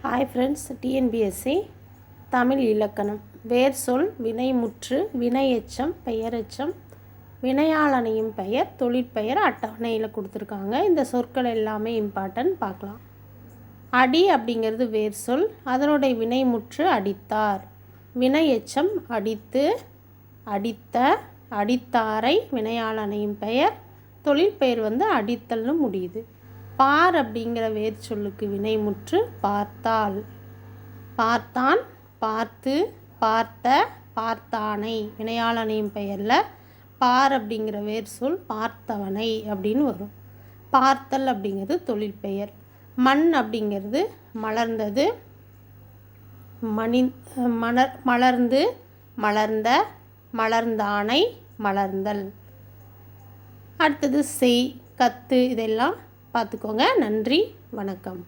Hi friends, TNPSC Tamil இலக்கணம். வேர் சொல், வினைமுற்று, வினையெச்சம், பெயரெச்சம், வினையாளனையும் பெயர், தொழிற்பெயர் அட்டவணையில் கொடுத்துருக்காங்க. இந்த சொற்கள் எல்லாமே இம்பார்ட்டன்ட், பார்க்கலாம். அடி அப்படிங்கிறது வேர் சொல், அதனுடைய வினைமுற்று அடித்தார். வினையெச்சம் அடித்து, அடித்த, அடித்தாரை, வினையாளனையும் பெயர், தொழிற்பெயர் அடித்தல்னு முடியுது. பார் அப்படிங்கிற வேர் சொல்லுக்கு வினைமுற்று பார்த்தால். பார்த்தான், பார்த்து, பார்த்த, பார்த்தானை, வினையாளனையும் பெயரில் பார் அப்படிங்கிற வேர் சொல் பார்த்தவனை அப்படின்னு வரும். பார்த்தல் அப்படிங்கிறது தொழிற்பெயர். மண் அப்படிங்கிறது மலர்ந்தது, மலர்ந்து, மலர்ந்த, மலர்ந்தானை, மலர்ந்தல். அடுத்தது செய், கத்து, இதெல்லாம் பார்த்துக்கோங்க. நன்றி, வணக்கம்.